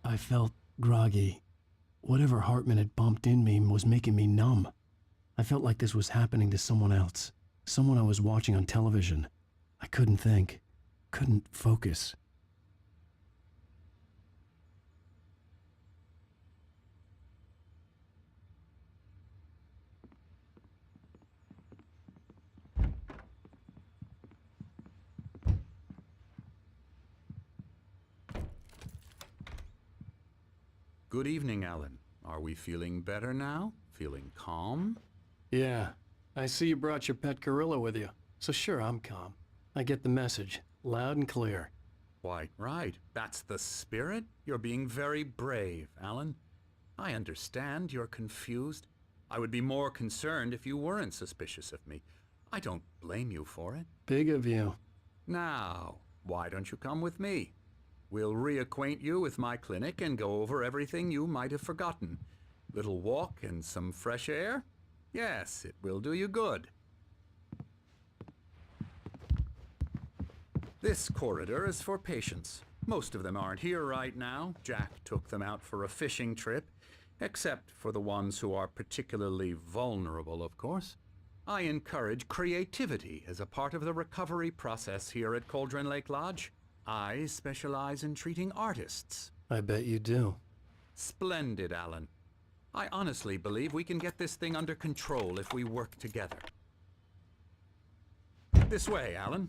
I felt groggy. Whatever Hartman had bumped in me was making me numb. I felt like this was happening to someone else, someone I was watching on television. I couldn't think, couldn't focus. Good evening, Alan. Are we feeling better now? Feeling calm? Yeah, I see you brought your pet gorilla with you, so sure, I'm calm. I get the message, loud and clear. Quite right. That's the spirit. You're being very brave, Alan. I understand you're confused. I would be more concerned if you weren't suspicious of me. I don't blame you for it. Big of you. Now, why don't you come with me? We'll reacquaint you with my clinic and go over everything you might have forgotten. Little walk and some fresh air? Yes, it will do you good. This corridor is for patients. Most of them aren't here right now. Jack took them out for a fishing trip, except for the ones who are particularly vulnerable, of course. I encourage creativity as a part of the recovery process here at Cauldron Lake Lodge. I specialize in treating artists. I bet you do. Splendid, Alan. I honestly believe we can get this thing under control if we work together. This way, Alan.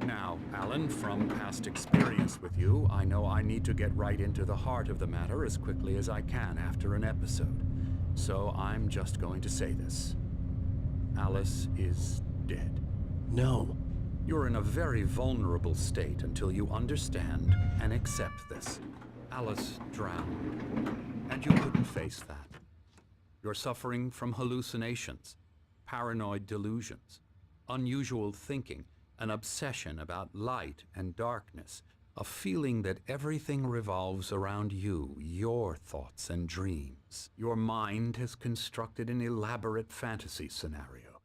Now, Alan, from past experience with you, I know I need to get right into the heart of the matter as quickly as I can after an episode. So I'm just going to say this. Alice is dead. No. You're in a very vulnerable state until you understand and accept this. Alice drowned, and you couldn't face that. You're suffering from hallucinations, paranoid delusions, unusual thinking, an obsession about light and darkness, a feeling that everything revolves around you, your thoughts and dreams. Your mind has constructed an elaborate fantasy scenario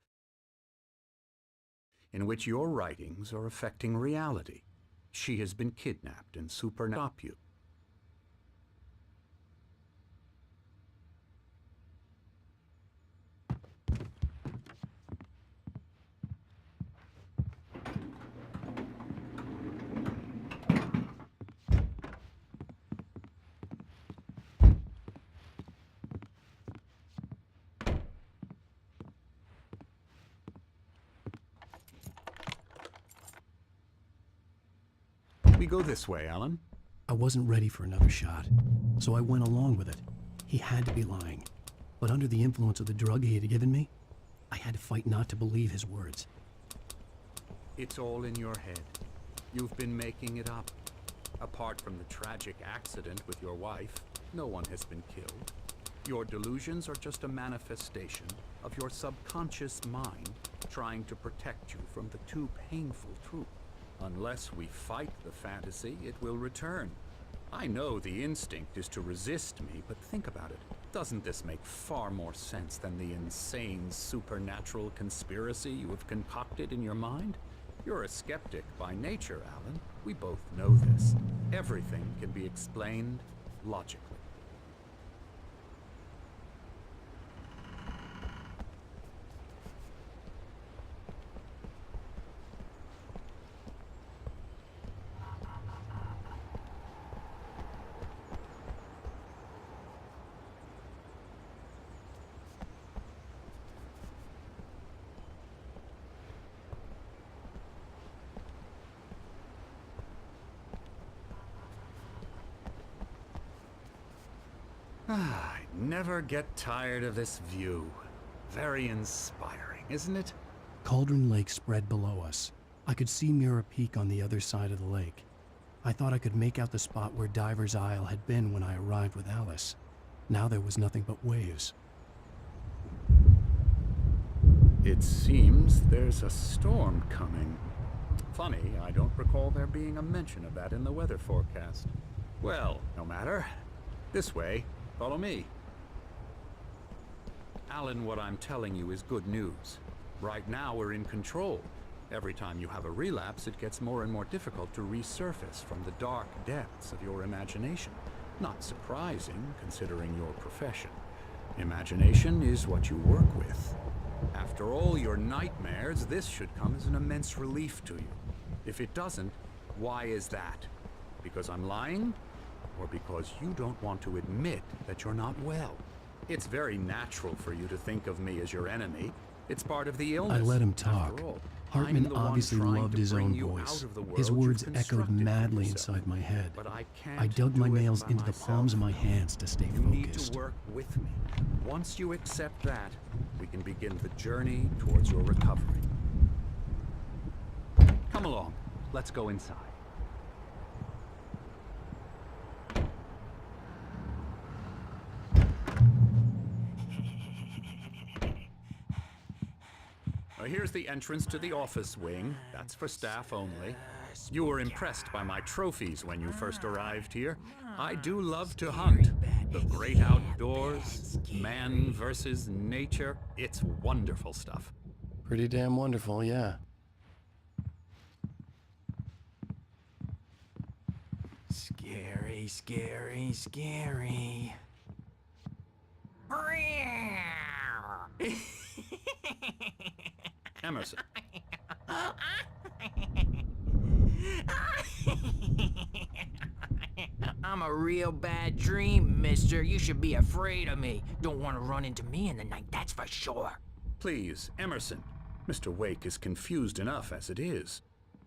in which your writings are affecting reality. She has been kidnapped and stop you. We go this way, Alan. I wasn't ready for another shot, so I went along with it. He had to be lying. But under the influence of the drug he had given me, I had to fight not to believe his words. It's all in your head. You've been making it up. Apart from the tragic accident with your wife, no one has been killed. Your delusions are just a manifestation of your subconscious mind trying to protect you from the too painful truth. Unless we fight the fantasy, it will return. I know the instinct is to resist me, but think about it. Doesn't this make far more sense than the insane supernatural conspiracy you have concocted in your mind? You're a skeptic by nature, Alan. We both know this. Everything can be explained logically. I never get tired of this view. Very inspiring, isn't it? Cauldron Lake spread below us. I could see Mirror Peak on the other side of the lake. I thought I could make out the spot where Diver's Isle had been when I arrived with Alice. Now there was nothing but waves. It seems there's a storm coming. Funny, I don't recall there being a mention of that in the weather forecast. Well, no matter. This way. Follow me. Alan, what I'm telling you is good news. Right now we're in control. Every time you have a relapse, it gets more and more difficult to resurface from the dark depths of your imagination. Not surprising, considering your profession. Imagination is what you work with. After all your nightmares, this should come as an immense relief to you. If it doesn't, why is that? Because I'm lying? Or because you don't want to admit that you're not well? It's very natural for you to think of me as your enemy. It's part of the illness. I let him talk. Hartman obviously loved his own voice. His words echoed madly inside my head. I dug my nails into the palms of my hands to stay focused. You need to work with me. Once you accept that, we can begin the journey towards your recovery. Come along. Let's go inside. Here's the entrance to the office wing. That's for staff only. You were impressed by my trophies when you first arrived here. I do love to hunt. The great outdoors, man versus nature. It's wonderful stuff. Pretty damn wonderful, yeah. Scary, scary, scary. Emerson. I'm a real bad dream, mister. You should be afraid of me. Don't want to run into me in the night, that's for sure. Please, Emerson. Mr. Wake is confused enough as it is.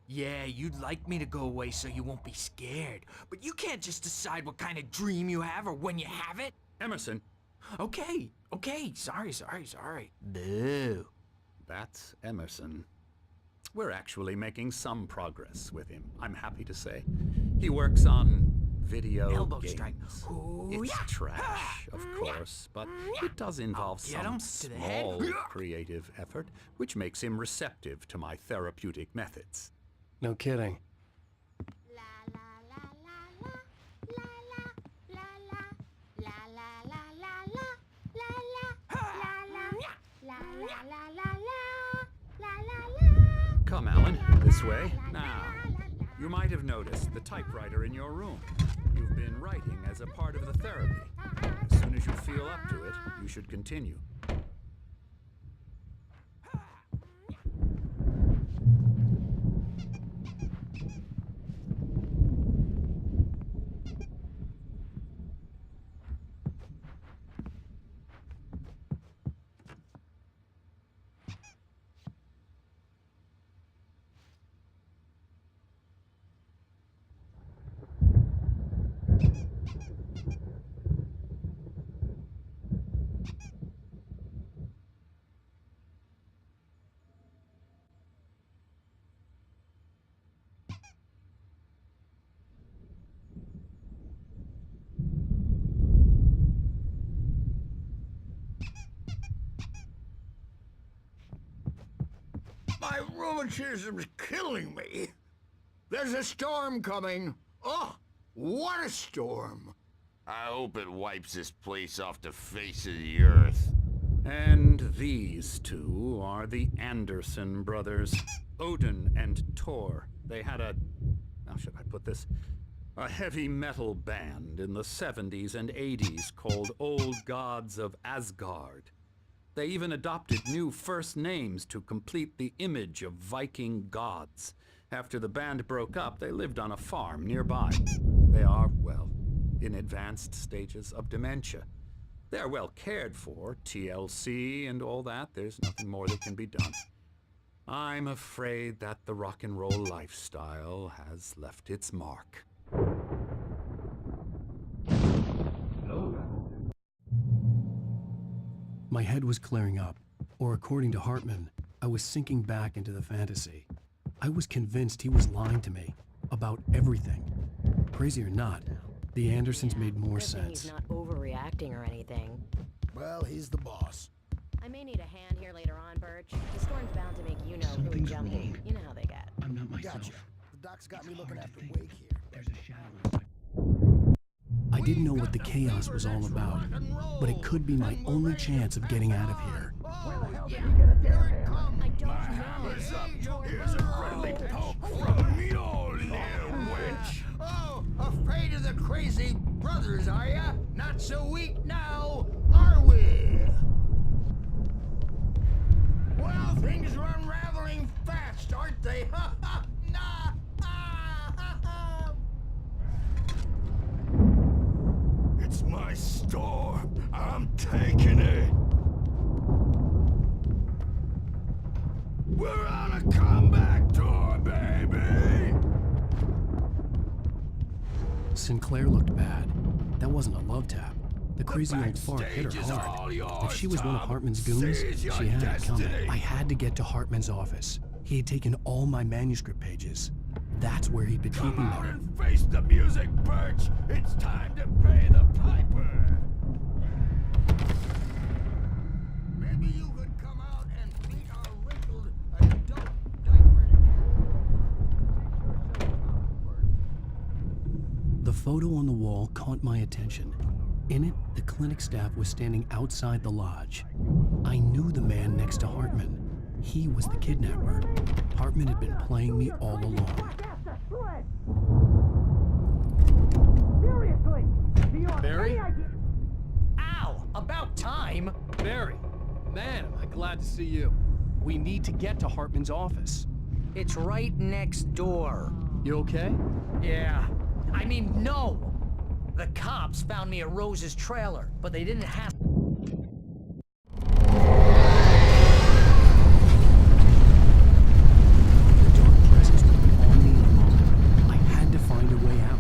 Yeah, you'd like me to go away so you won't be scared. But you can't just decide what kind of dream you have or when you have it. Emerson. Okay. Sorry. Boo. That's Emerson. We're actually making some progress with him, I'm happy to say. He works on video Elbow games. strike. Ooh, it's yeah. trash, of course, but it does involve some small creative effort, which makes him receptive to my therapeutic methods. No kidding. Come, Alan, this way. Now, you might have noticed the typewriter in your room. You've been writing as a part of the therapy. As soon as you feel up to it, you should continue. My rheumatism's killing me. There's a storm coming. Oh, what a storm. I hope it wipes this place off the face of the earth. And these two are the Anderson brothers, Odin and Thor. They had how should I put this? A heavy metal band in the 70s and 80s called Old Gods of Asgard. They even adopted new first names to complete the image of Viking gods. After the band broke up, they lived on a farm nearby. They are, well, in advanced stages of dementia. They're well cared for, TLC and all that. There's nothing more that can be done. I'm afraid that the rock and roll lifestyle has left its mark. My head was clearing up, or according to Hartman, I was sinking back into the fantasy. I was convinced he was lying to me about everything. Crazy or not, the Andersons made more sense. He's not overreacting or anything. Well, he's the boss. I may need a hand here later on, Bird. porch. The storm's bound to make really Something's jumpy. wrong. You know how they get. I'm not myself. Gotcha. The doc's got me looking hard after to think. Wake here. There's a shadow. I didn't know what the chaos was all about, but it could be my only chance of getting out of here. Oh, yeah. Here it comes. I don't know. Here's a friendly poke from Mjolnir, witch. Oh, afraid of the crazy brothers, are ya? Not so weak now, are we? Well, things are unraveling fast, aren't they? Ha ha! Nah! Ha ha ha! It's my storm. I'm taking it. We're on a comeback tour, baby! Sinclair looked bad. That wasn't a love tap. The crazy old fart hit backstage is her all hard. yours, If she was one of Tom. Hartman's goons, Seize your she had it coming. destiny. I had to get to Hartman's office. He had taken all my manuscript pages. That's where he'd been Come keeping out them. and face the music, Birch! It's time to pay the piper! Maybe you could come out and paint our wrinkled adult diaper. The photo on the wall caught my attention. In it, the clinic staff was standing outside the lodge. I knew the man next to Hartman. He was the kidnapper. Hartman had been playing me all along. Barry? Ow! About time! Barry! Man, am I glad to see you. We need to get to Hartman's office. It's right next door. You okay? Yeah. I mean, no! The cops found me at Rose's trailer, but they didn't have... The dark presence would be on me in a moment. I had to find a way out.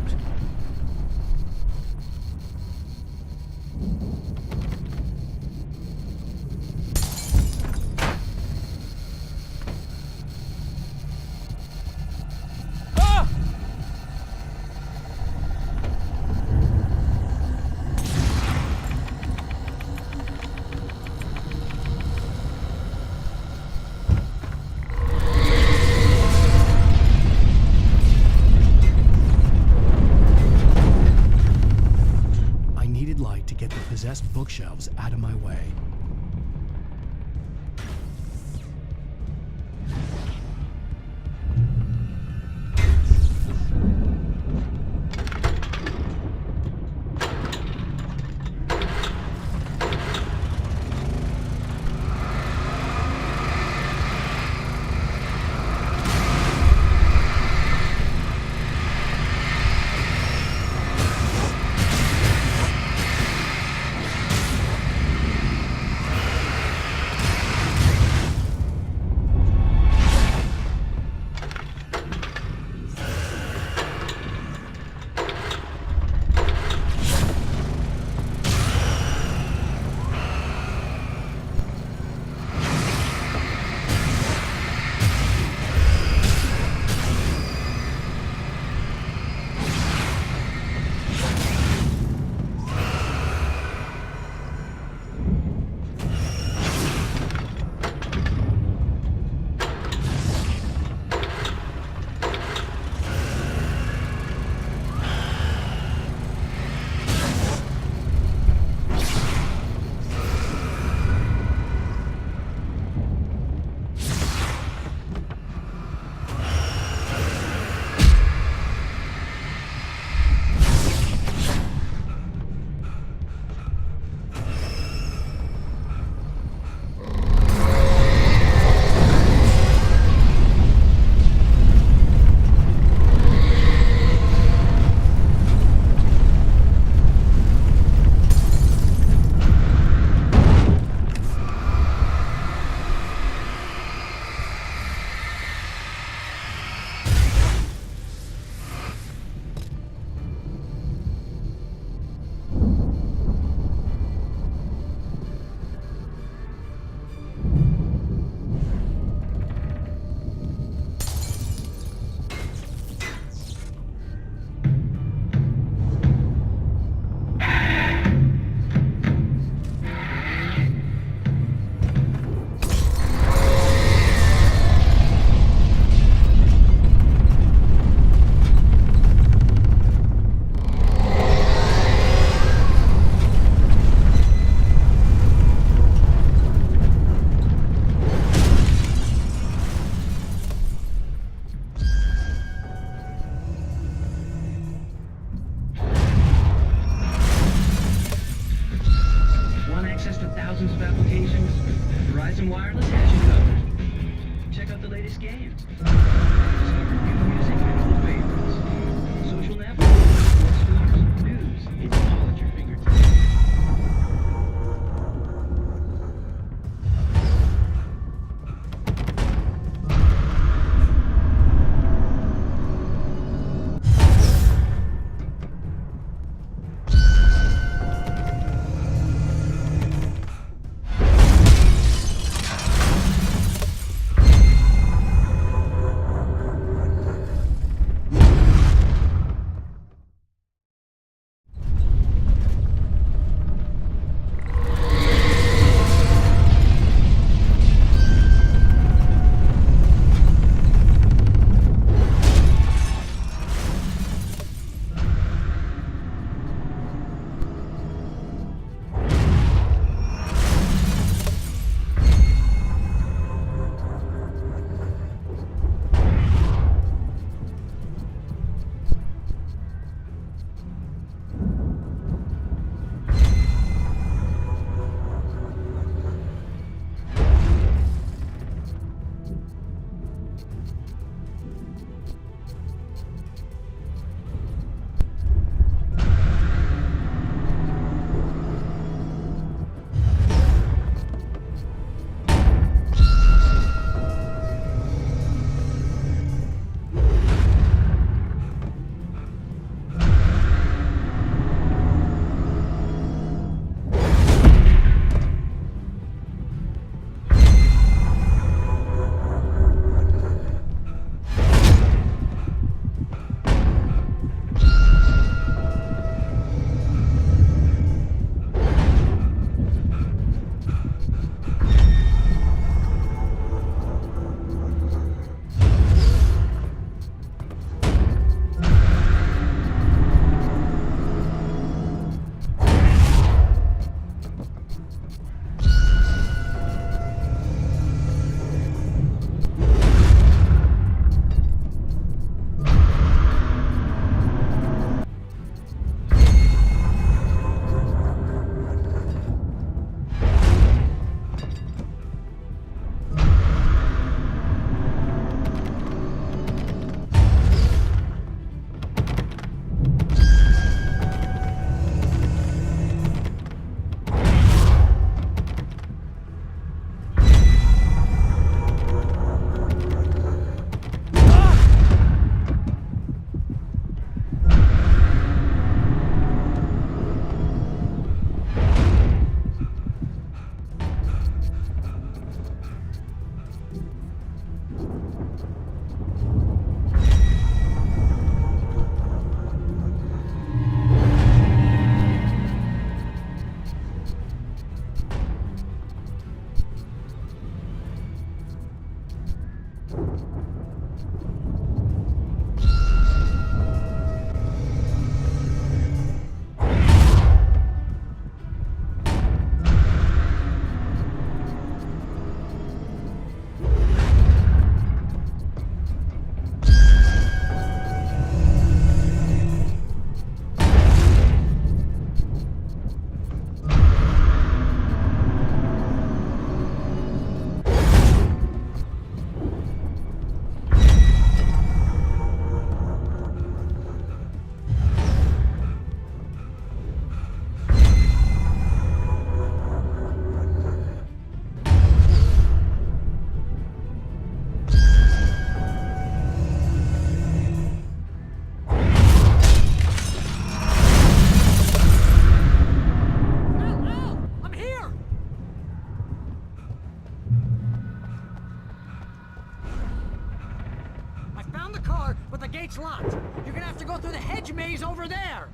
the car, but the gate's locked. You're gonna have to go through the hedge maze over there.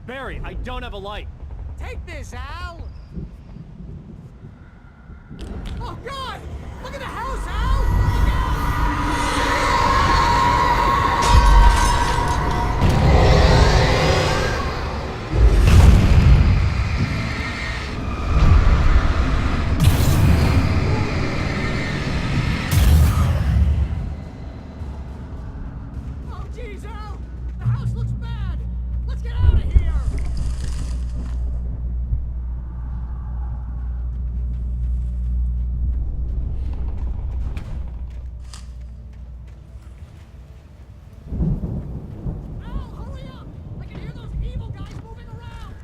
Barry, I don't have a light. Take this, Al. Oh, God! Look at the house, Al! Look out! Oh, geez, Al! The house looks bad! Let's get out of here! Al, hurry up! I can hear those evil guys moving around!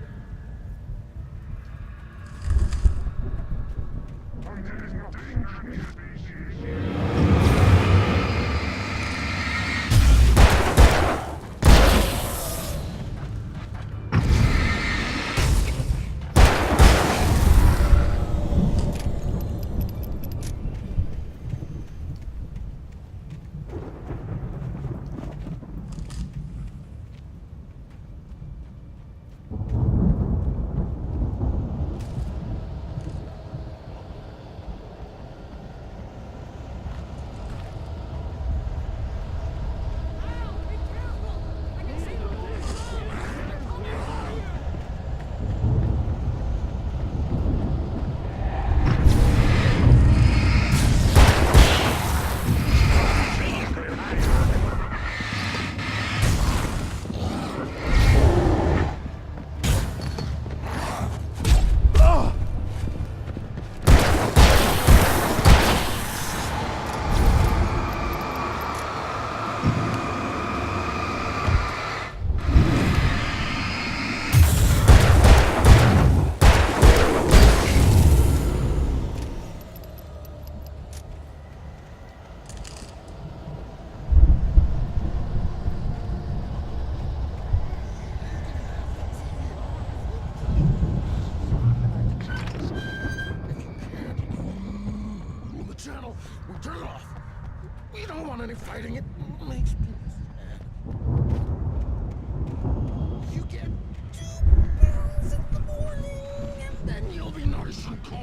Al, be careful! I can see them moving around! They're coming over here! The channel. We'll turn it off. We don't want any fighting. It makes me sad. You get 2 pills in the morning, and then you'll be nice and calm.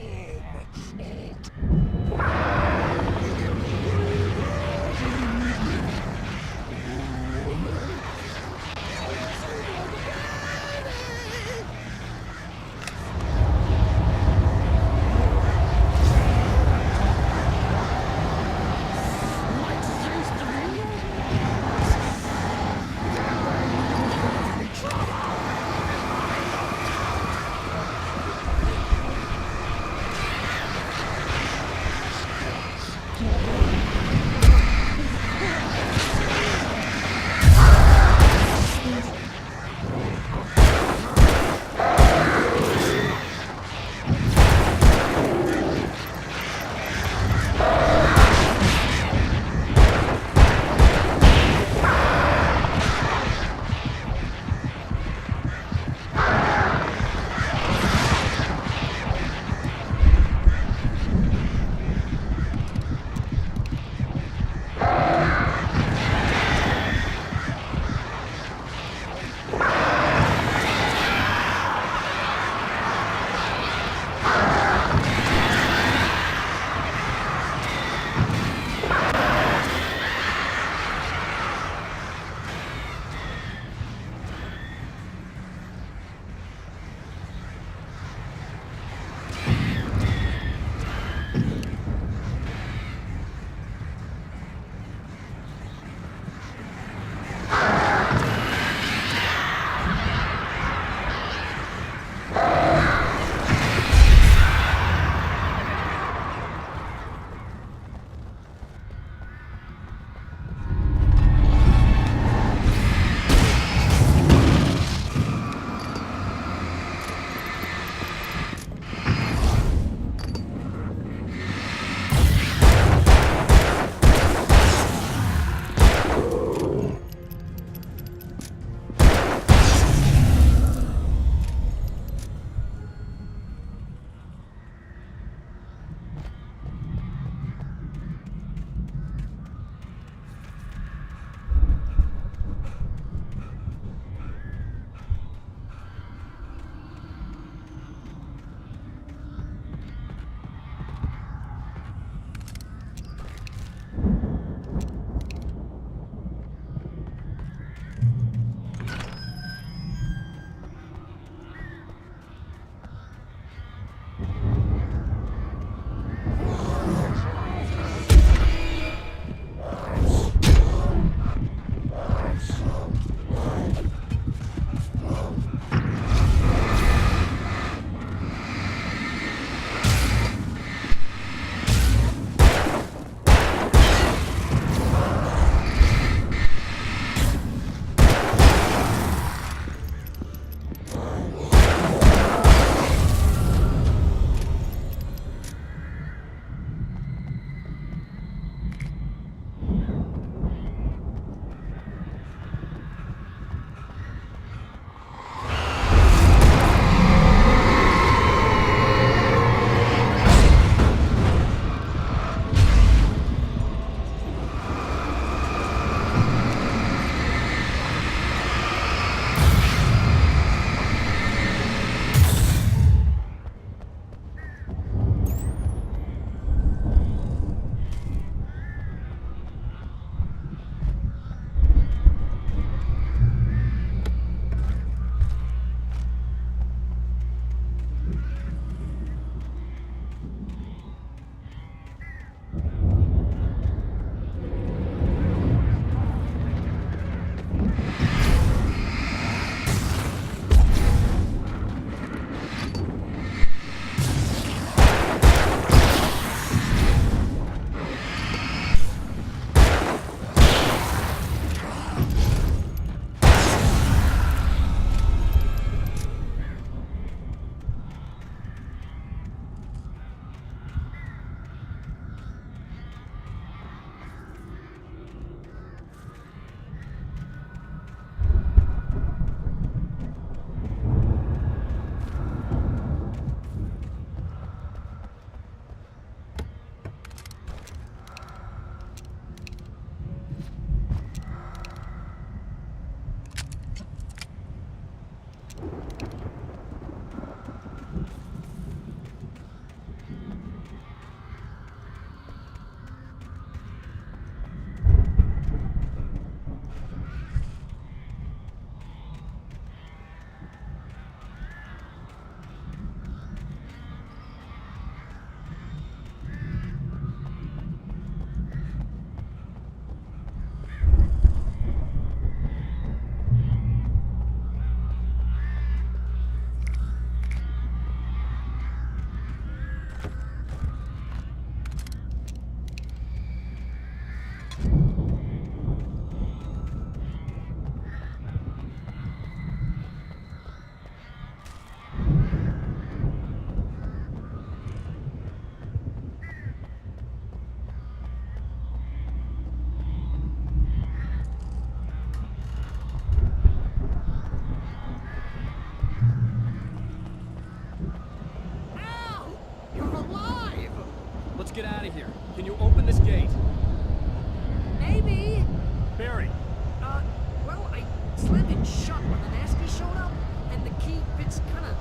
wasn't shut when the nasty showed up, and the key fits kind of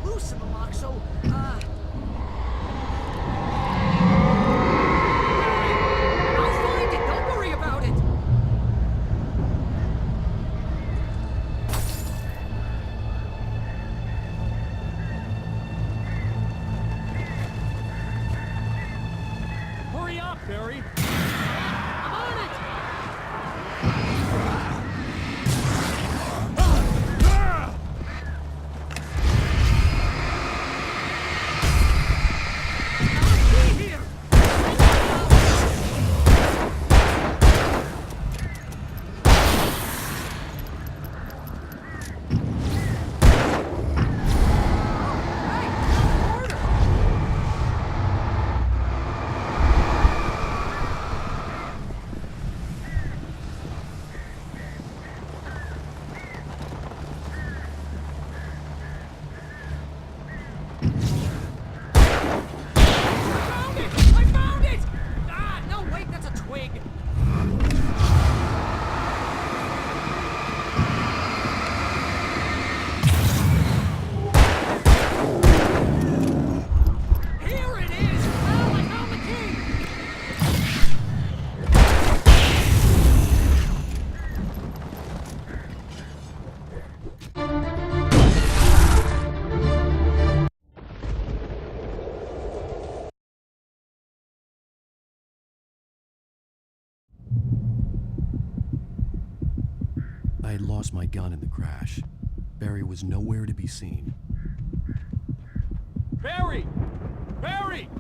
loose in the lock, so, I'll find it, don't worry about it! Hurry up, Barry! I'm on it! I found it! Ah, no, wait, that's a twig. Here it is! Well, I found the key! I had lost my gun in the crash. Barry was nowhere to be seen. Barry! Barry!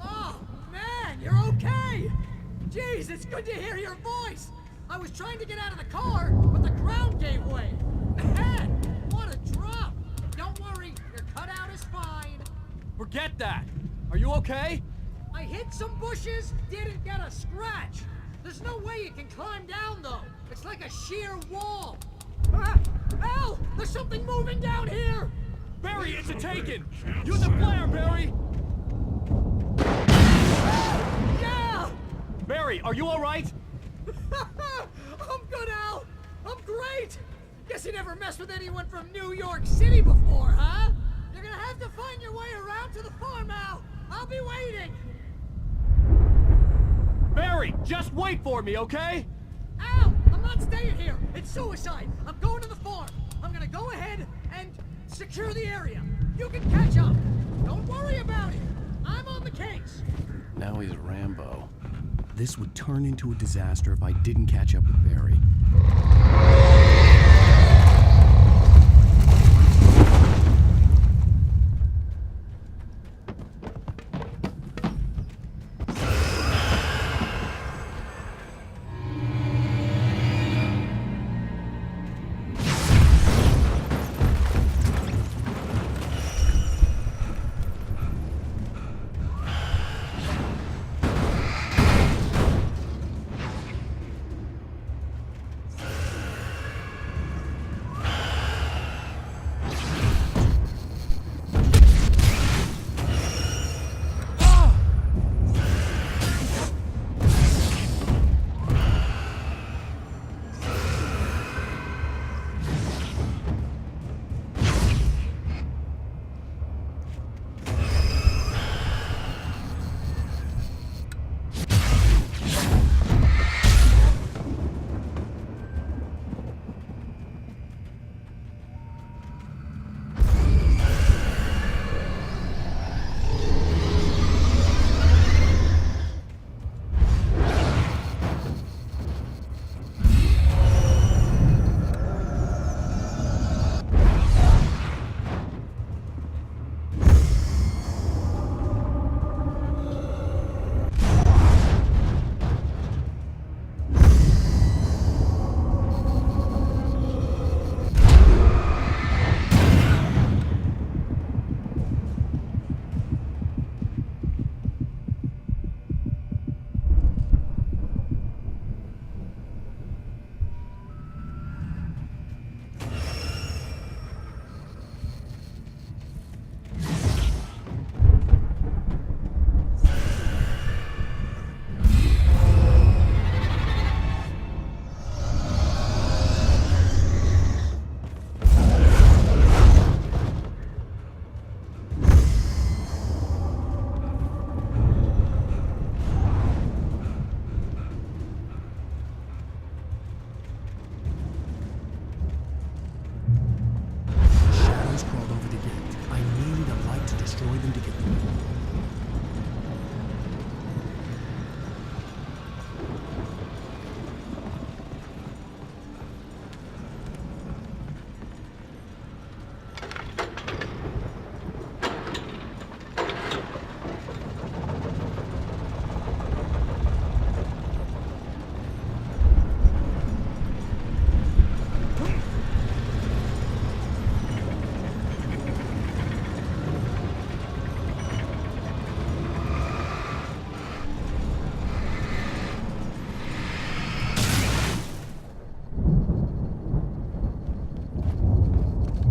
Oh, man, you're okay! Jeez, it's good to hear your voice! I was trying to get out of the car, but the ground gave way. Man, what a drop! Don't worry, your cutout is fine. Forget that! Are you okay? I hit some bushes, didn't get a scratch. There's no way you can climb down, though. It's like a sheer wall. Ah, Al, there's something moving down here! Barry, it's a taken! Use a flare, Barry! Yeah! Barry, are you alright? I'm good, Al! I'm great! Guess you never messed with anyone from New York City before, huh? You're gonna have to find your way around to the farm, Al! I'll be waiting! Barry, just wait for me, okay? Al! I'm not staying here! It's suicide! I'm going to the farm! I'm gonna go ahead and secure the area! You can catch up! Don't worry about it! I'm on the case! Now he's Rambo. This would turn into a disaster if I didn't catch up with Barry.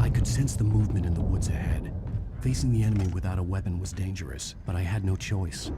I could sense the movement in the woods ahead. Facing the enemy without a weapon was dangerous, but I had no choice.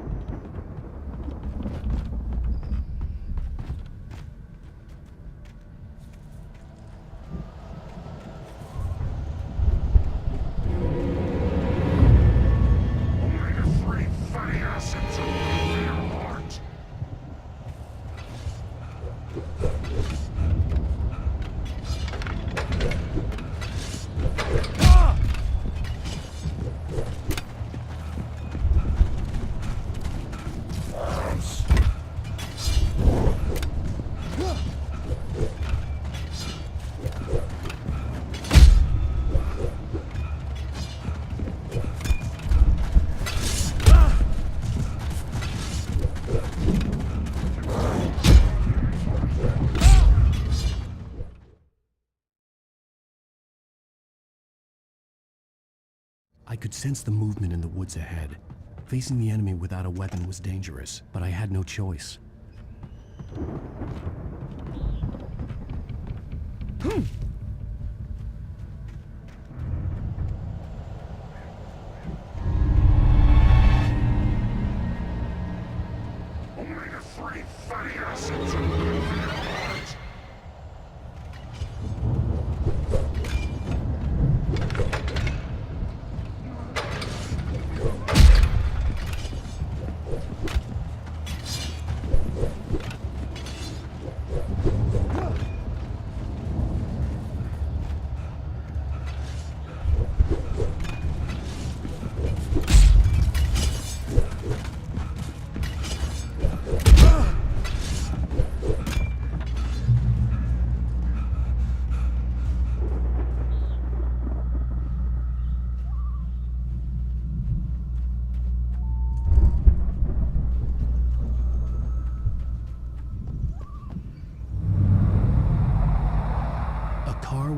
I could sense the movement in the woods ahead. Facing the enemy without a weapon was dangerous, but I had no choice.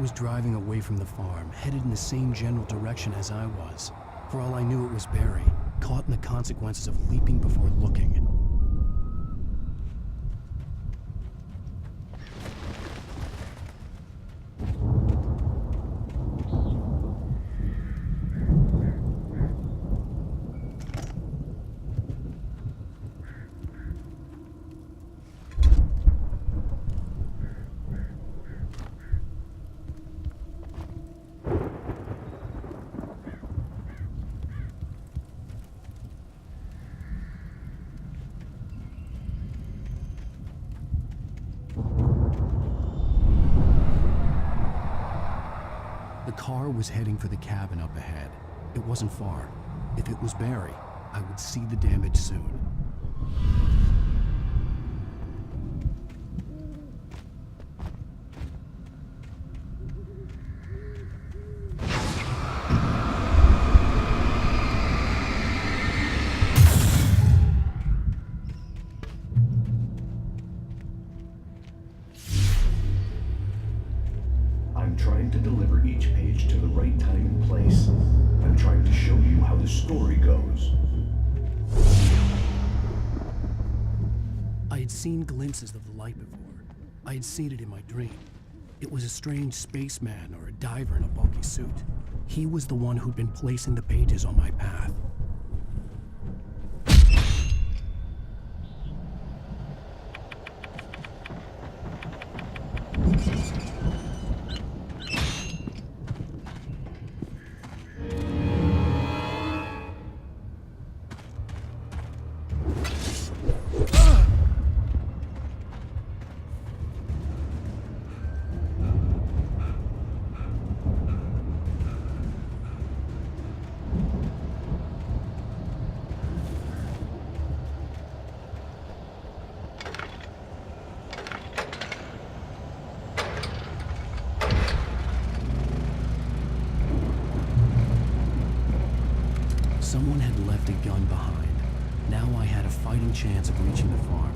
Was driving away from the farm, headed in the same general direction as I was. For all I knew, it was Barry, caught in the consequences of leaping before looking. The car was heading for the cabin up ahead. It wasn't far. If it was Barry, I would see the damage soon. I'm trying to deliver each page to the right time and place. I'm trying to show you how the story goes. I had seen glimpses of the light before. I had seen it in my dream. It was a strange spaceman or a diver in a bulky suit. He was the one who'd been placing the pages on my path. Someone had left a gun behind. Now I had a fighting chance of reaching the farm.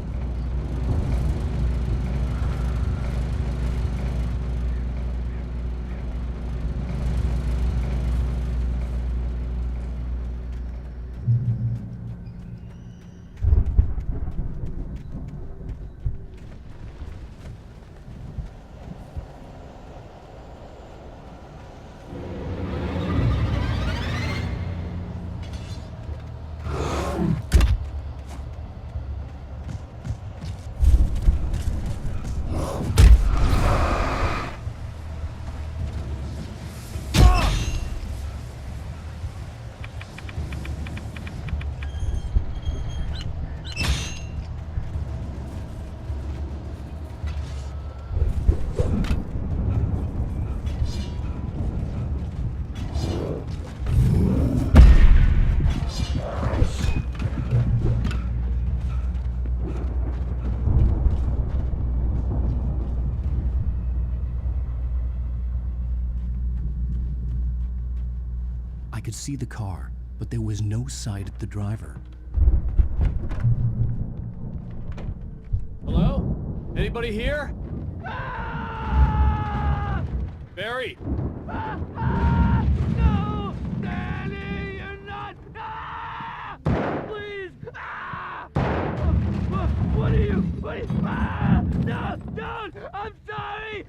I could see the car, but there was no sight of the driver. Hello? Anybody here? Barry! No! Danny, you're not! Please! What are you? No! Don't! I'm sorry!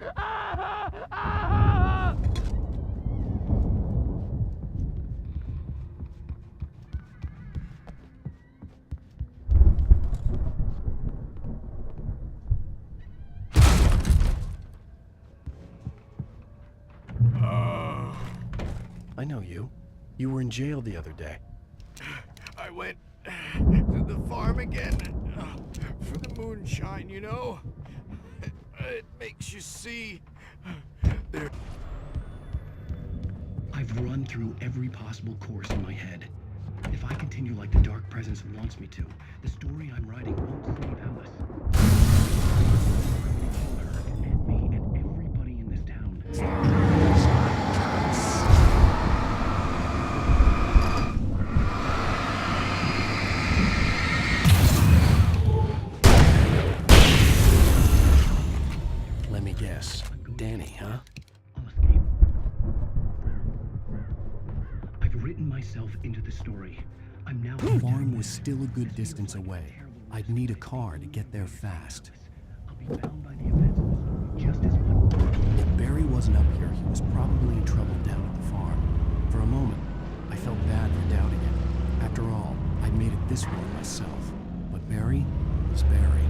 I know you. You were in jail the other day. I went to the farm again for the moonshine, you know? It makes you see. There. I've run through every possible course in my head. If I continue like the Dark Presence wants me to, the story I'm writing won't save Alice. Her and me and everybody in this town. Let me guess. Danny, huh? I'll escape. I've written myself into the story. I'm now. The farm was still a good distance away. I'd need a car to get there fast. I'll be bound by the events of the story just as much. If Barry wasn't up here, he was probably in trouble down at the farm. For a moment, I felt bad for doubting it. After all, I'd made it this far myself. But Barry was Barry.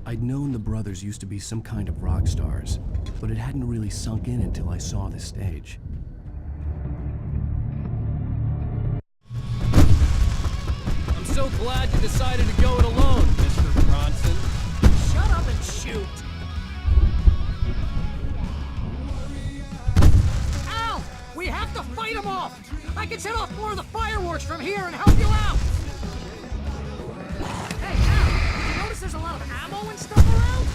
I'd known the brothers used to be some kind of rock stars, but it hadn't really sunk in until I saw the stage. I'm so glad you decided to go it alone, Mr. Bronson. Shut up and shoot! Al! We have to fight them off! I can set off more of the fireworks from here and help you out! Hey, Al! Did you notice there's a lot of ammo and stuff around?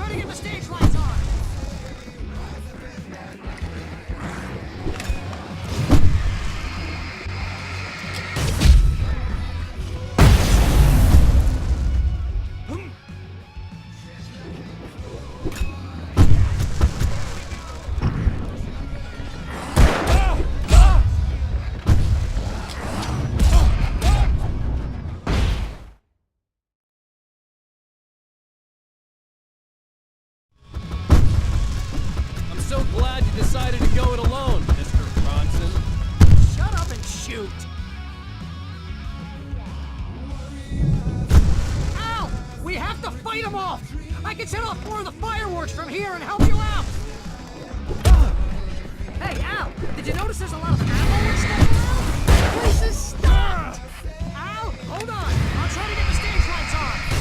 try to get the stage lights on. So glad you decided to go it alone, Mr. Bronson. Shut up and shoot. Al! We have to fight them off! I can set off more of the fireworks from here and help you out! Hey, Al! Did you notice there's a lot of ammo and stuff around? The place is stocked! Al, hold on! I'll try to get the stage lights on!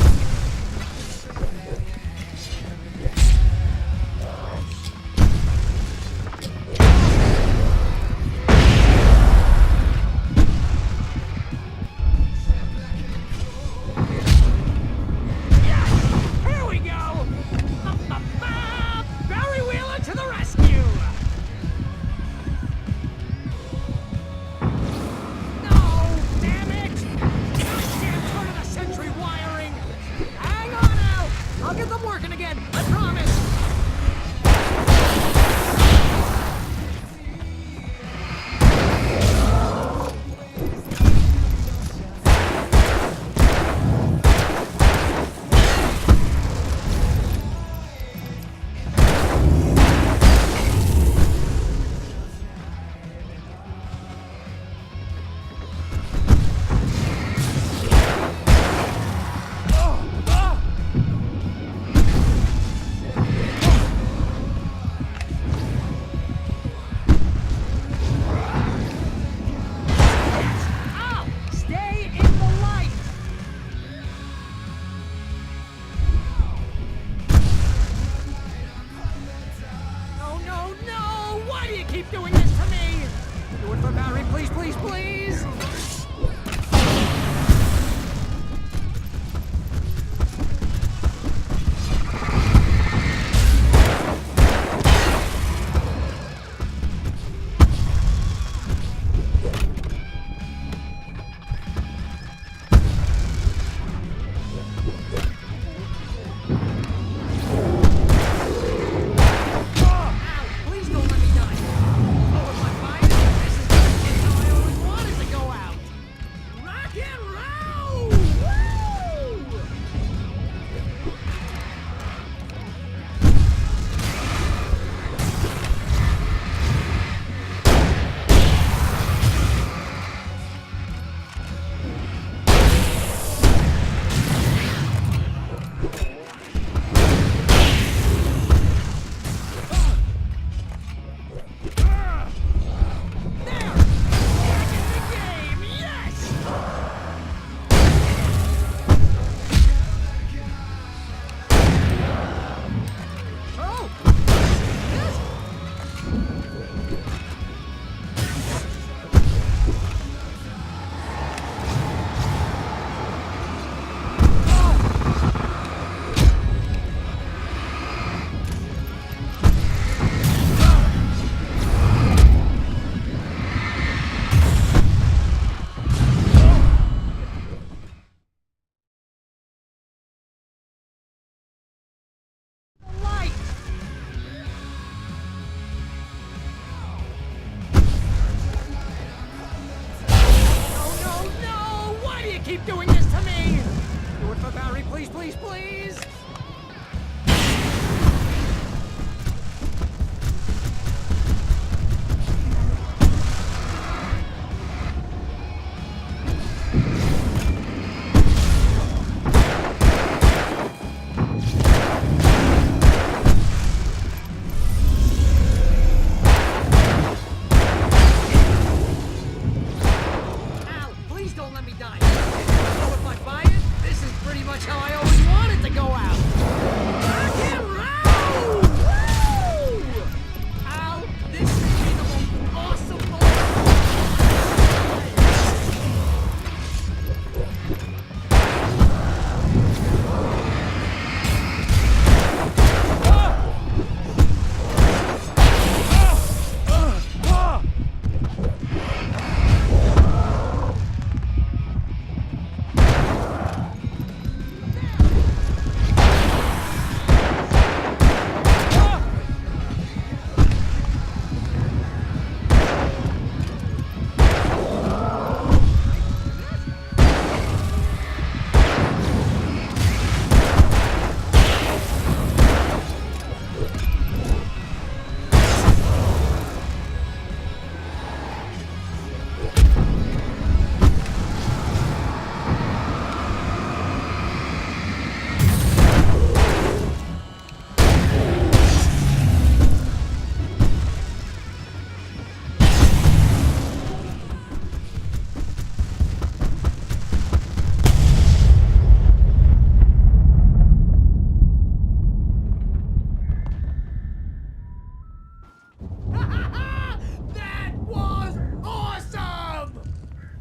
keep doing this to me! Do it for Barry, please, please, please!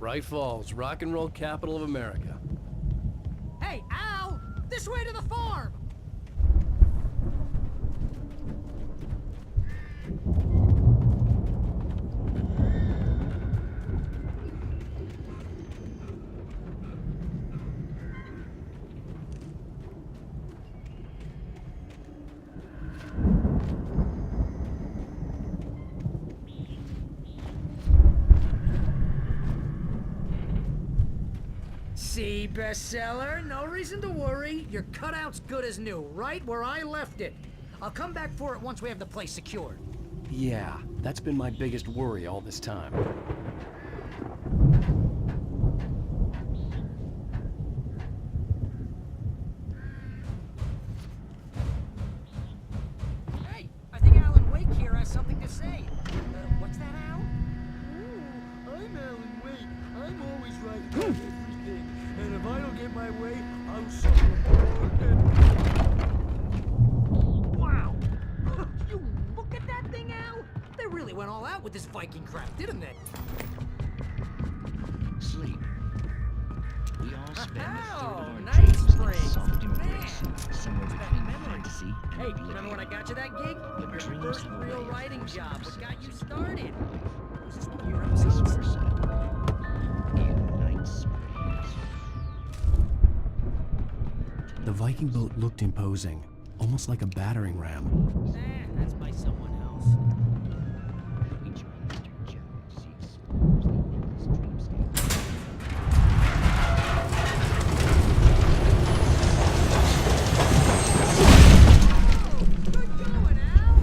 Braight-Fålls, rock and roll capital of America. Hey, Al! This way to the farm! See, bestseller? No reason to worry. Your cutout's good as new, right where I left it. I'll come back for it once we have the place secured. Yeah, that's been my biggest worry all this time. Hey, I think Alan Wake here has something to say. What's that, Al? I'm Alan Wake. I'm always right about everything. And if I don't get my way, I'll suffer more. Wow! You look at that thing, Al! They really went all out with this Viking crap, didn't they? Sleep. We all spend a third of our nice dreams in a break. soft embrace, somewhere between fantasy and Hey, oblivion. remember when I got you that gig? But Your dreams first have a real way of writing forcing job. What got you themselves. started? Was this one of your Vice episodes? versa. In night springs. The Viking boat looked imposing, almost like a battering ram. That's by someone else. We join Mr. Jones, he explores the endless dreamscape. Good going, Al!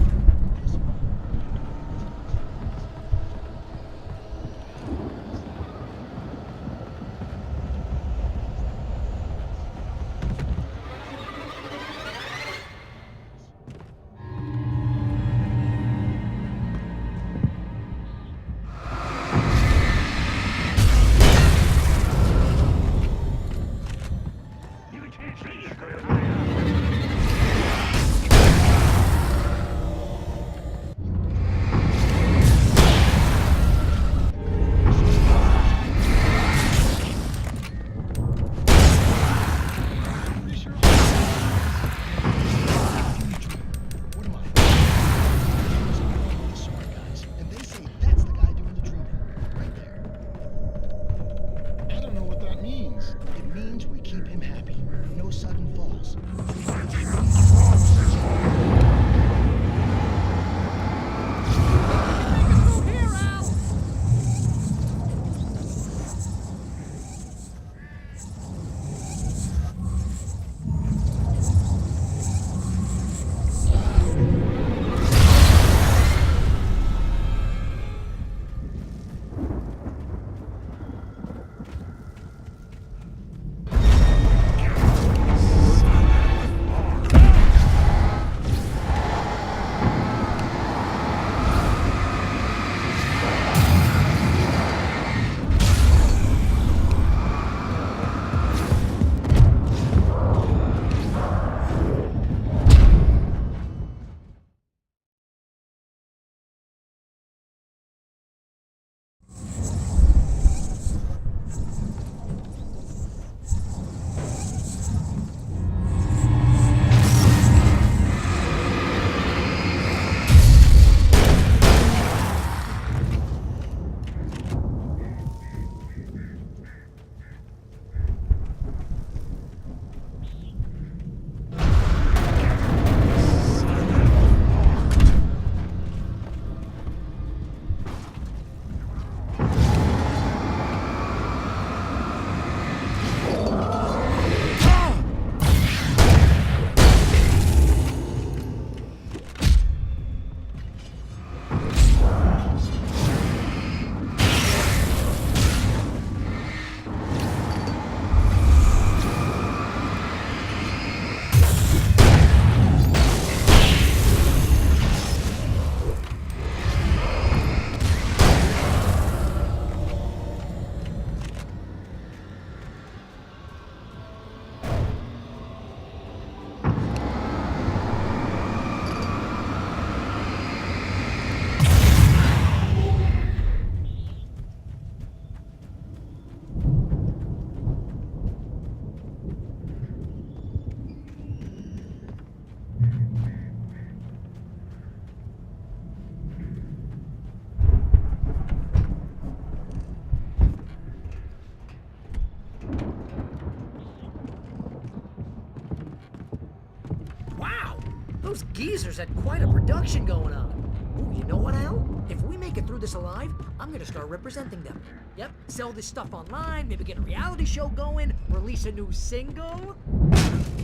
Those geezers had quite a production going on. Ooh, you know what, Al? If we make it through this alive, I'm gonna start representing them. Yep, sell this stuff online, maybe get a reality show going, release a new single.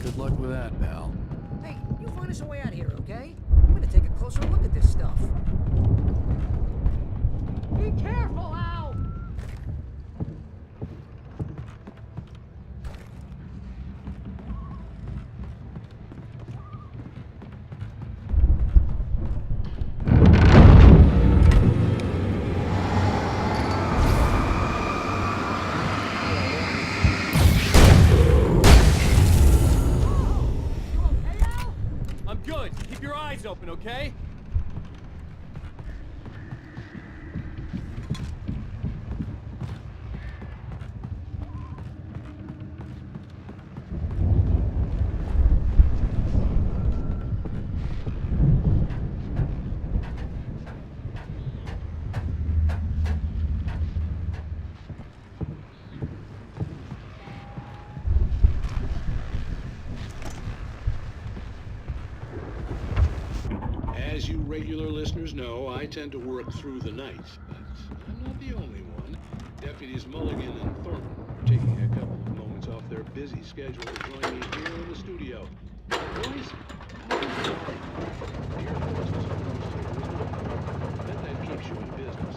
Good luck with that, pal. Hey, you find us a way out of here, okay? I'm gonna take a closer look at this stuff. Be careful, Al! I'm good. Keep your eyes open, okay? As you regular listeners know, I tend to work through the night, but I'm not the only one. Deputies Mulligan and Thornton are taking a couple of moments off their busy schedule to join me here in the studio. Boys, dear hosts, midnight keeps you in business.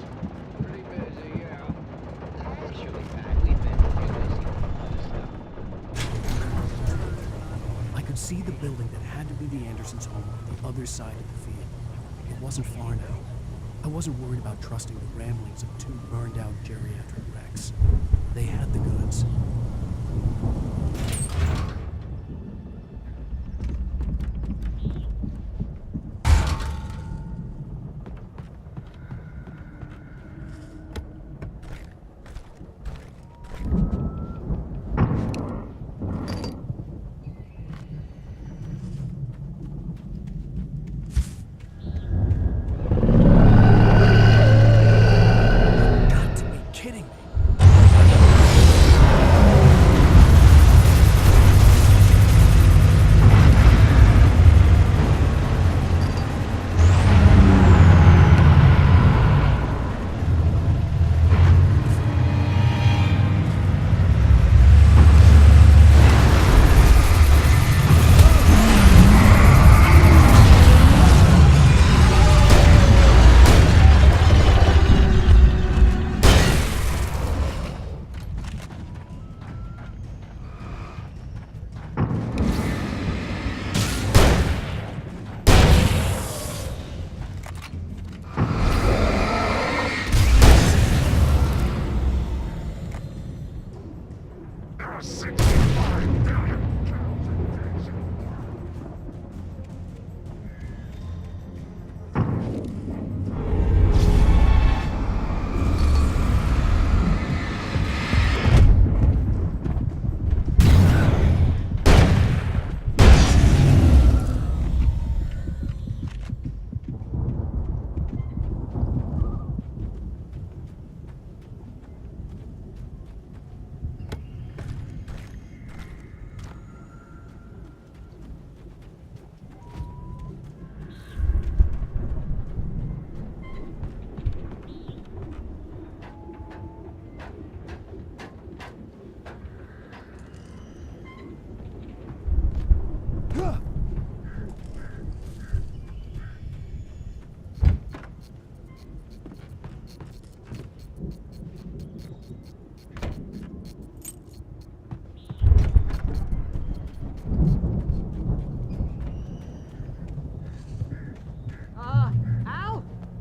Pretty busy, yeah. Actually, Pat, we've been busy with other stuff. I could see the building that had to be the Andersons' home on the other side of the field. It wasn't far now. I wasn't worried about trusting the ramblings of two burned-out geriatric wrecks. They had the goods.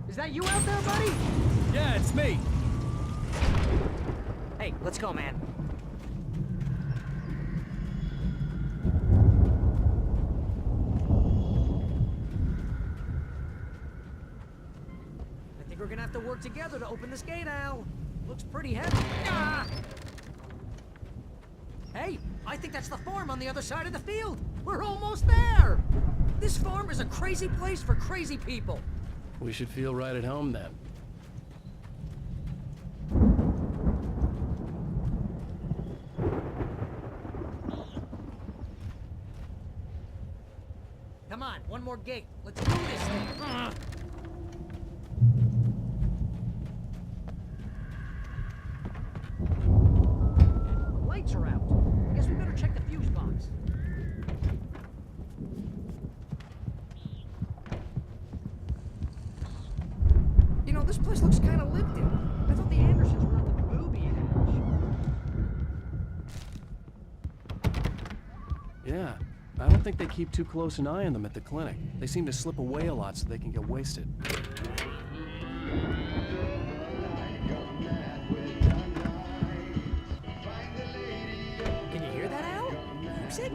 Is that you out there, buddy? Yeah, it's me. Hey, let's go, man. I think we're gonna have to work together to open this gate, Al. Looks pretty heavy. Ah! Hey, I think that's the farm on the other side of the field. We're almost there. This farm is a crazy place for crazy people. We should feel right at home then. Come on, one more gate. Let's do this thing. The lights are out. I guess we better check the fuse box. You know, this place looks kind of lived in. I thought the Andersons were at the booby hatch. Yeah, I don't think they keep too close an eye on them at the clinic. They seem to slip away a lot so they can get wasted. Can you hear that, Al? Music?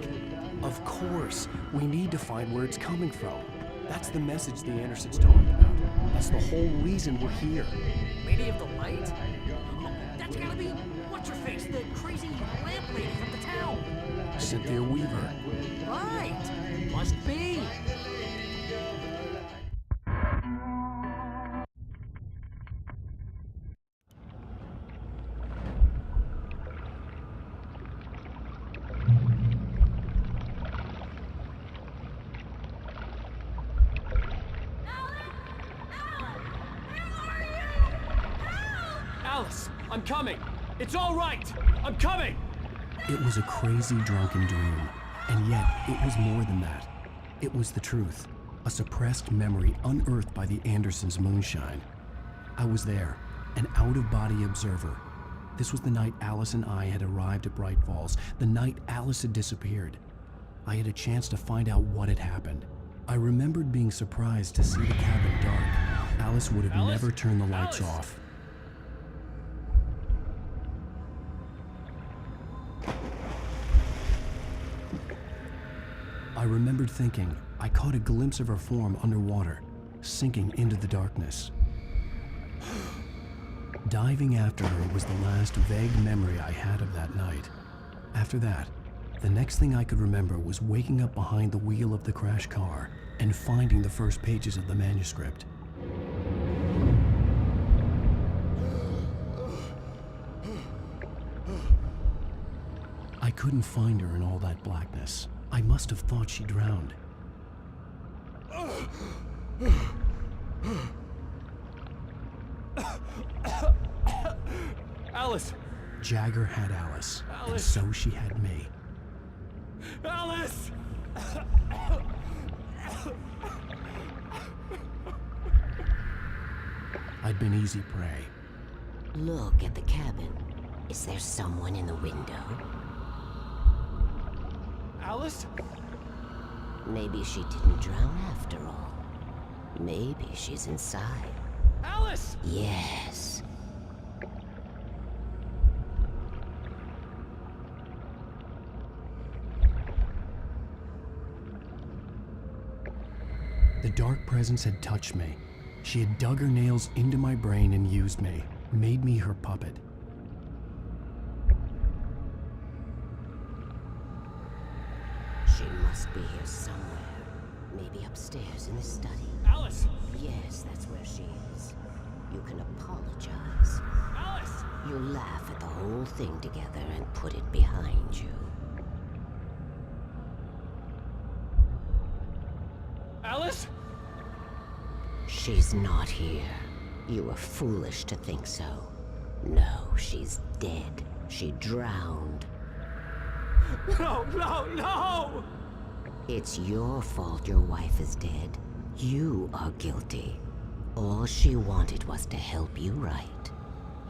Of course. We need to find where it's coming from. That's the message the Andersons talking about. That's the whole reason we're here. Lady of the Light? Oh, that's gotta be what's-her-face, the crazy lamp lady from the town. Cynthia Weaver. Right. Must be. Alice, I'm coming. It's all right. I'm coming. It was a crazy drunken dream, and yet it was more than that. It was the truth, a suppressed memory unearthed by the Andersons' moonshine. I was there, an out-of-body observer. This was the night Alice and I had arrived at Braight-Fålls, the night Alice had disappeared. I had a chance to find out what had happened. I remembered being surprised to see the cabin dark. Alice would have never turned the lights off. I remembered thinking I caught a glimpse of her form underwater, sinking into the darkness. Diving after her was the last vague memory I had of that night. After that, the next thing I could remember was waking up behind the wheel of the crash car and finding the first pages of the manuscript. I couldn't find her in all that blackness. I must have thought she drowned. Alice! Jagger had Alice, and Alice! so she had me. Alice! I'd been easy prey. Look at the cabin. Is there someone in the window? Alice? Maybe she didn't drown after all. Maybe she's inside. Alice! Yes. The dark presence had touched me. She had dug her nails into my brain and used me, made me her puppet. She must be here somewhere. Maybe upstairs in the study. Alice! Yes, that's where she is. You can apologize. Alice! You laugh at the whole thing together and put it behind you. Alice? She's not here. You were foolish to think so. No, she's dead. She drowned. No, no, no! It's your fault your wife is dead. You are guilty. All she wanted was to help you right.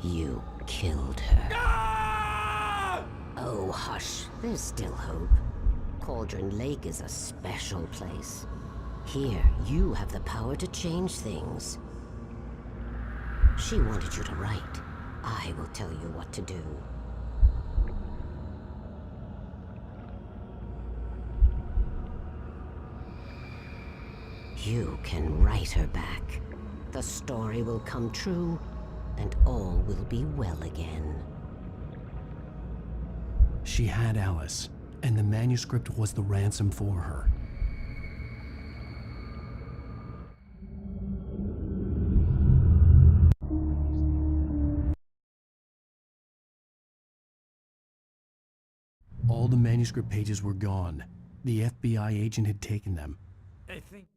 You killed her. Ah! Oh, hush. There's still hope. Cauldron Lake is a special place. Here, you have the power to change things. She wanted you to write. I will tell you what to do. You can write her back. The story will come true, and all will be well again. She had Alice, and the manuscript was the ransom for her. All the manuscript pages were gone. The FBI agent had taken them. I think